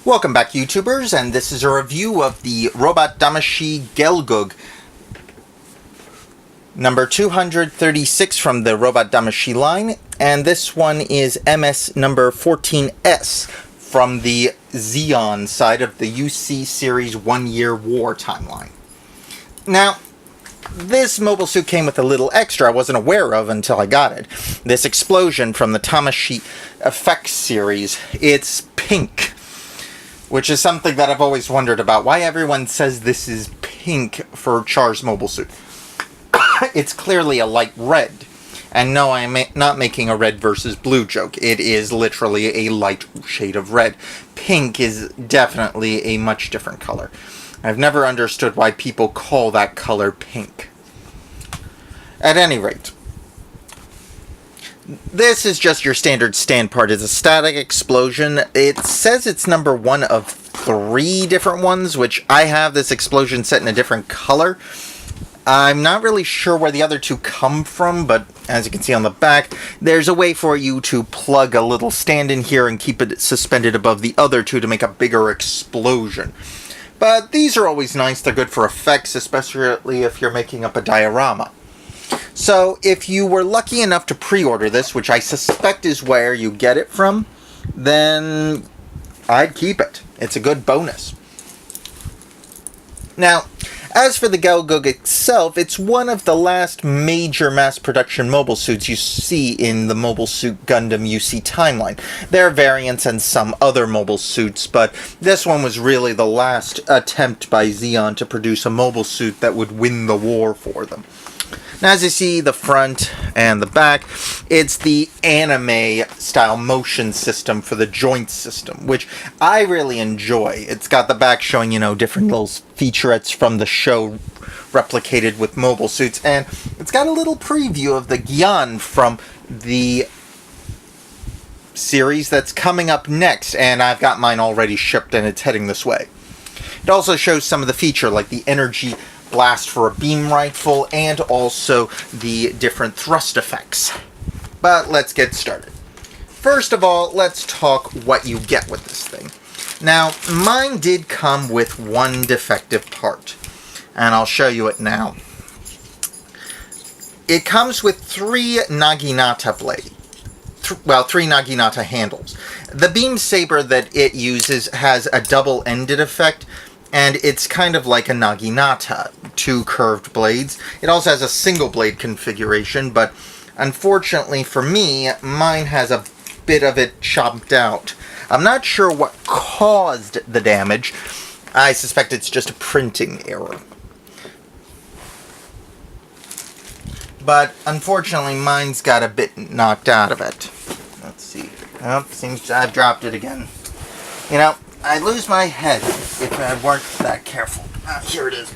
Welcome back, YouTubers, and this is a review of the Robot Damashii Gelgoog number 236 from the Robot Damashii line, and this one is MS number 14S from the Xeon side of the UC series 1 Year War timeline. Now, this mobile suit came with a little extra I wasn't aware of until I got it. This explosion from the Damashii Effects series. It's pink, which is something that I've always wondered about. Why everyone says this is pink for Char's mobile suit. It's clearly a light red. And no, I'm not making a red versus blue joke. It is literally a light shade of red. Pink is definitely a much different color. I've never understood why people call that color pink. At any rate, this is just your standard stand part. It's a static explosion. It says it's number 1 of 3 different ones, which I have this explosion set in a different color. I'm not really sure where the other 2 come from, but as you can see on the back, there's a way for you to plug a little stand in here and keep it suspended above the other 2 to make a bigger explosion. But these are always nice. They're good for effects, especially if you're making up a diorama. So, if you were lucky enough to pre-order this, which I suspect is where you get it from, then I'd keep it. It's a good bonus. Now, as for the Gelgoog itself, it's one of the last major mass production mobile suits you see in the Mobile Suit Gundam UC timeline. There are variants and some other mobile suits, but this one was really the last attempt by Xeon to produce a mobile suit that would win the war for them. Now, as you see, the front and the back, it's the anime-style motion system for the joint system, which I really enjoy. It's got the back showing, different little featurettes from the show replicated with mobile suits, and it's got a little preview of the Gyan from the series that's coming up next, and I've got mine already shipped and it's heading this way. It also shows some of the feature, like the energy blast for a beam rifle, and also the different thrust effects. But let's get started. First of all, let's talk what you get with this thing. Now, mine did come with one defective part, and I'll show you it now. It comes with 3 Naginata blades. 3 Naginata handles. The beam saber that it uses has a double-ended effect, and it's kind of like a Naginata, 2 curved blades. It also has a single blade configuration, but unfortunately for me, mine has a bit of it chopped out. I'm not sure what caused the damage. I suspect it's just a printing error. But unfortunately, mine's got a bit knocked out of it. Let's see. Oh, seems I've dropped it again. I'd lose my head if I weren't that careful. Here it is.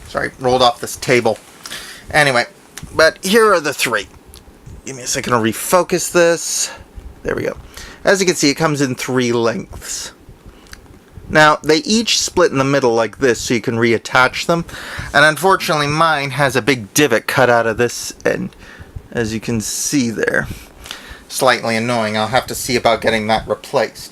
Sorry, rolled off this table. Anyway, but here are the 3. Give me a second to refocus this. There we go. As you can see, it comes in 3 lengths. Now, they each split in the middle like this, so you can reattach them. And unfortunately, mine has a big divot cut out of this end, as you can see there. Slightly annoying. I'll have to see about getting that replaced.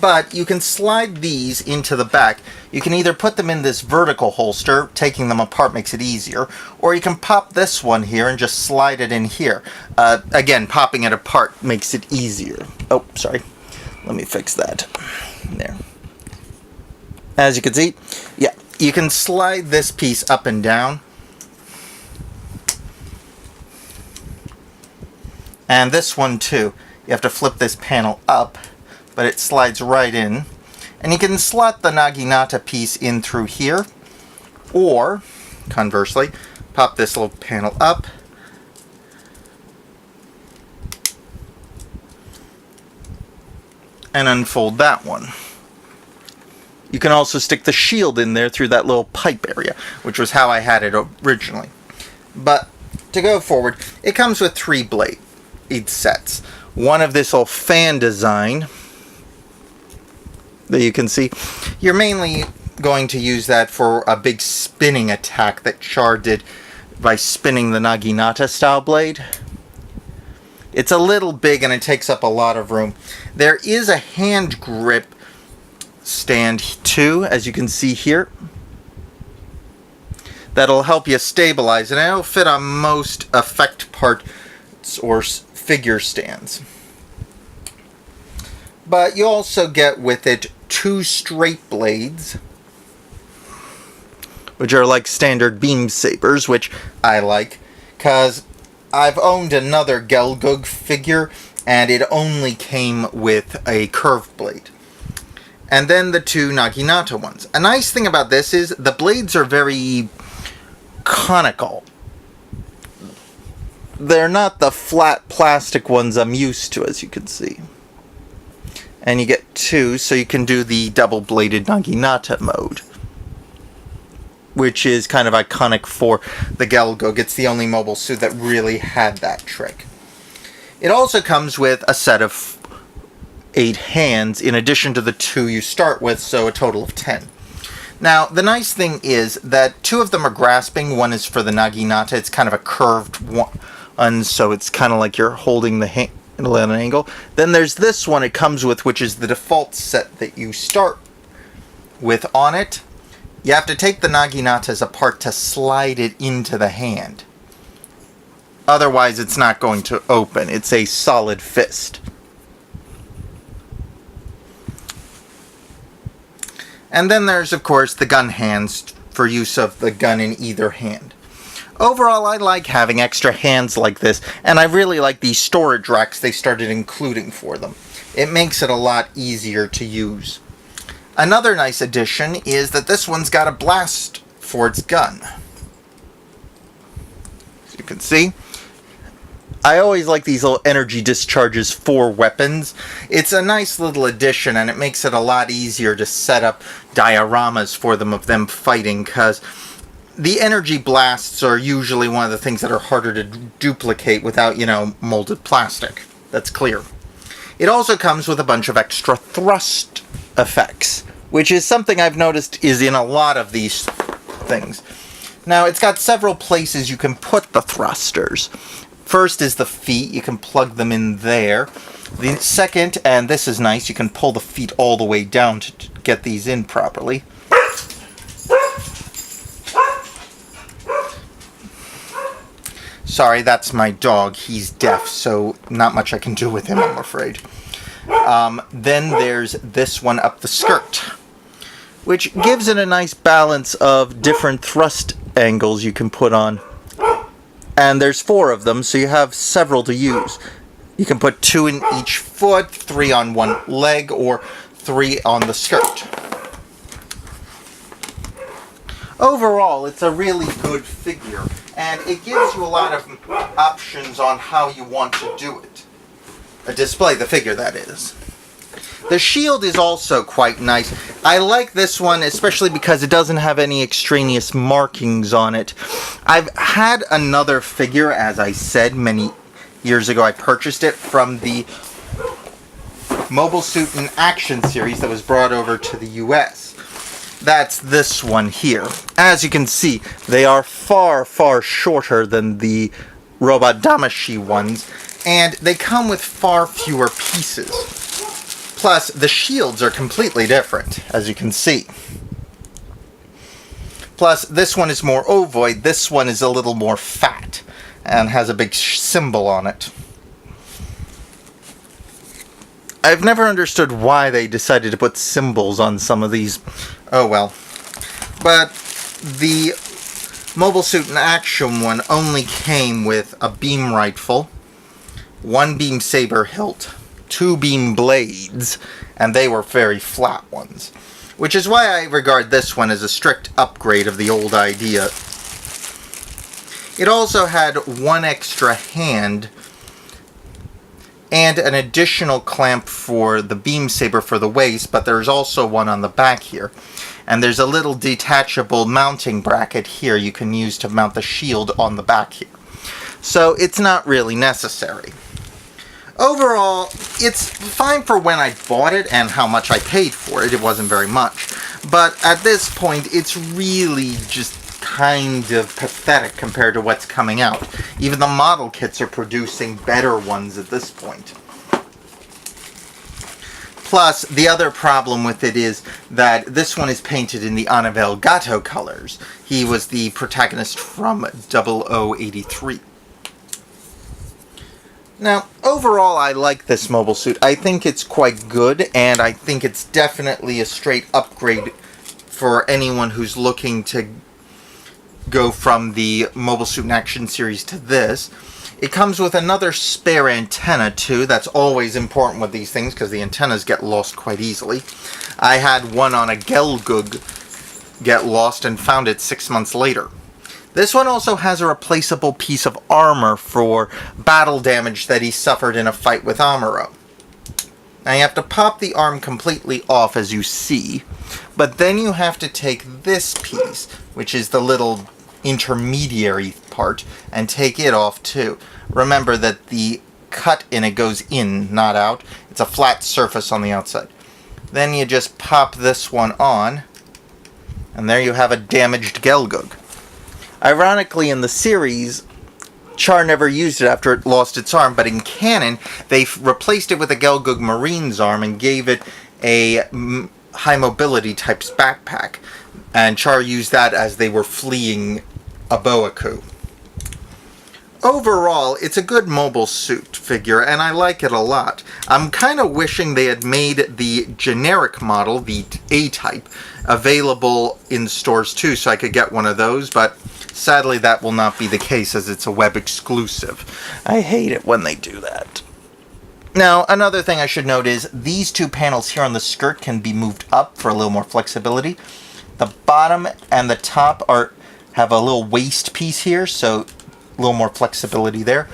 But you can slide these into the back. You can either put them in this vertical holster, taking them apart makes it easier, or you can pop this one here and just slide it in here. Again, popping it apart makes it easier. Oh, sorry. Let me fix that. There. As you can see, yeah, you can slide this piece up and down. And this one too. You have to flip this panel up, but it slides right in. And you can slot the Naginata piece in through here, or, conversely, pop this little panel up, and unfold that one. You can also stick the shield in there through that little pipe area, which was how I had it originally. But, to go forward, it comes with 3 blade sets. One of this little fan design that you can see. You're mainly going to use that for a big spinning attack that Char did by spinning the Naginata style blade. It's a little big and it takes up a lot of room. There is a hand grip stand too, as you can see here, that'll help you stabilize, and it'll fit on most effect parts or figure stands. But you also get with it 2 straight blades, which are like standard beam sabers, which I like, because I've owned another Gelgoog figure, and it only came with a curved blade. And then the 2 Naginata ones. A nice thing about this is the blades are very conical. They're not the flat plastic ones I'm used to, as you can see. And you get 2, so you can do the double-bladed Naginata mode, which is kind of iconic for the Gelgoog. It's the only mobile suit that really had that trick. It also comes with a set of 8 hands in addition to the 2 you start with, so a total of 10. Now, the nice thing is that 2 of them are grasping. One is for the Naginata. It's kind of a curved one, so it's kind of like you're holding the handle at an angle. Then there's this one it comes with, which is the default set that you start with on it. You have to take the Naginatas apart to slide it into the hand. Otherwise, it's not going to open. It's a solid fist. And then there's, of course, the gun hands for use of the gun in either hand. Overall, I like having extra hands like this, and I really like these storage racks they started including for them. It makes it a lot easier to use. Another nice addition is that this one's got a blast for its gun. As you can see, I always like these little energy discharges for weapons. It's a nice little addition, and it makes it a lot easier to set up dioramas for them of them fighting, because the energy blasts are usually one of the things that are harder to duplicate without, molded plastic. That's clear. It also comes with a bunch of extra thrust effects, which is something I've noticed is in a lot of these things. Now, it's got several places you can put the thrusters. First is the feet. You can plug them in there. The second, and this is nice, you can pull the feet all the way down to get these in properly. Sorry, that's my dog. He's deaf, so not much I can do with him, I'm afraid. Then there's this one up the skirt, which gives it a nice balance of different thrust angles you can put on. And there's 4 of them, so you have several to use. You can put 2 in each foot, 3 on one leg, or 3 on the skirt. Overall, it's a really good figure, and it gives you a lot of options on how you want to do it. Display the figure, that is. The shield is also quite nice. I like this one, especially because it doesn't have any extraneous markings on it. I've had another figure, as I said, many years ago. I purchased it from the Mobile Suit in Action series that was brought over to the US. That's this one here. As you can see, they are far, far shorter than the Robot Damashii ones, and they come with far fewer pieces. Plus, the shields are completely different, as you can see. Plus, this one is more ovoid, this one is a little more fat, and has a big symbol on it. I've never understood why they decided to put symbols on some of these. Oh well. But the Mobile Suit in Action one only came with a beam rifle, 1 beam saber hilt, 2 beam blades, and they were very flat ones. Which is why I regard this one as a strict upgrade of the old idea. It also had 1 extra hand and an additional clamp for the beam saber for the waist, but there's also one on the back here. And there's a little detachable mounting bracket here you can use to mount the shield on the back here. So it's not really necessary. Overall, it's fine for when I bought it and how much I paid for it. It wasn't very much. But at this point, it's really just kind of pathetic compared to what's coming out. Even the model kits are producing better ones at this point. Plus, the other problem with it is that this one is painted in the Annabelle Gatto colors. He was the protagonist from 0083. Now, overall, I like this mobile suit. I think it's quite good, and I think it's definitely a straight upgrade for anyone who's looking to go from the Mobile Suit in Action series to this. It comes with another spare antenna, too. That's always important with these things, because the antennas get lost quite easily. I had one on a Gelgoog get lost and found it 6 months later. This one also has a replaceable piece of armor for battle damage that he suffered in a fight with Amuro. Now you have to pop the arm completely off, as you see, but then you have to take this piece, which is the little intermediary part, and take it off too. Remember that the cut in it goes in, not out. It's a flat surface on the outside. Then you just pop this one on, and there you have a damaged Gelgoog. Ironically, in the series, Char never used it after it lost its arm, but in canon, they replaced it with a Gelgoog Marine's arm and gave it a high mobility type's backpack. And Char used that as they were fleeing a Boaku. Overall, it's a good mobile suit figure, and I like it a lot. I'm kind of wishing they had made the generic model, the A-type, available in stores too, so I could get one of those, but sadly that will not be the case as it's a web exclusive. I hate it when they do that. Now, another thing I should note is these two panels here on the skirt can be moved up for a little more flexibility. The bottom and the top have a little waist piece here, so a little more flexibility there.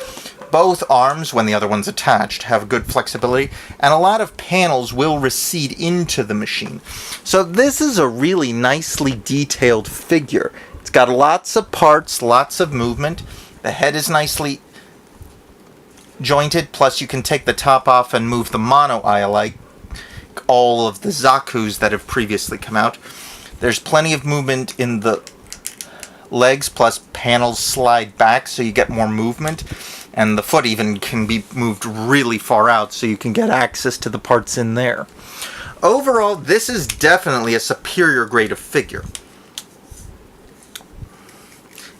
Both arms, when the other one's attached, have good flexibility, and a lot of panels will recede into the machine. So this is a really nicely detailed figure. It's got lots of parts, lots of movement. The head is nicely jointed, plus you can take the top off and move the mono eye like all of the Zaku's that have previously come out. There's plenty of movement in the legs, plus panels slide back so you get more movement, and the foot even can be moved really far out so you can get access to the parts in there. Overall, this is definitely a superior grade of figure,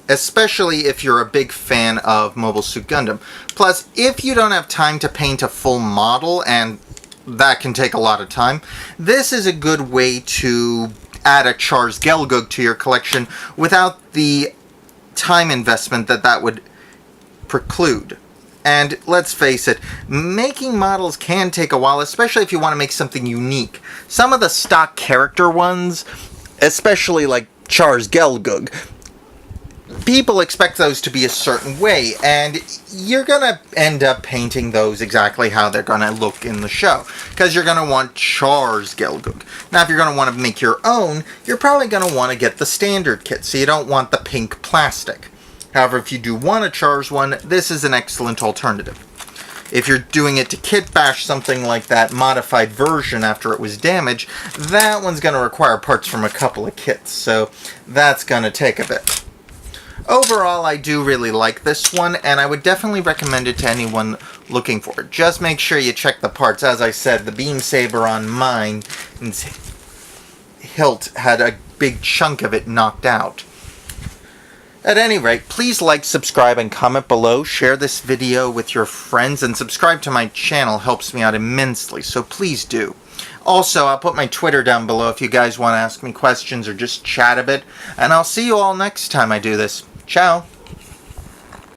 especially if you're a big fan of Mobile Suit Gundam. Plus, if you don't have time to paint a full model, and that can take a lot of time, this is a good way to add a Char's Gelgoog to your collection without the time investment that would preclude. And let's face it, making models can take a while, especially if you want to make something unique. Some of the stock character ones, especially like Char's Gelgoog, people expect those to be a certain way, and you're going to end up painting those exactly how they're going to look in the show, because you're going to want Char's Gelgoog. Now, if you're going to want to make your own, you're probably going to want to get the standard kit, so you don't want the pink plastic. However, if you do want a Char's one, this is an excellent alternative. If you're doing it to kit bash something like that modified version after it was damaged, that one's going to require parts from a couple of kits, so that's going to take a bit. Overall, I do really like this one, and I would definitely recommend it to anyone looking for it. Just make sure you check the parts. As I said, the beam saber on mine, hilt had a big chunk of it knocked out. At any rate, please like, subscribe, and comment below. Share this video with your friends, and subscribe to my channel helps me out immensely, so please do. Also, I'll put my Twitter down below if you guys want to ask me questions or just chat a bit, and I'll see you all next time I do this. Ciao!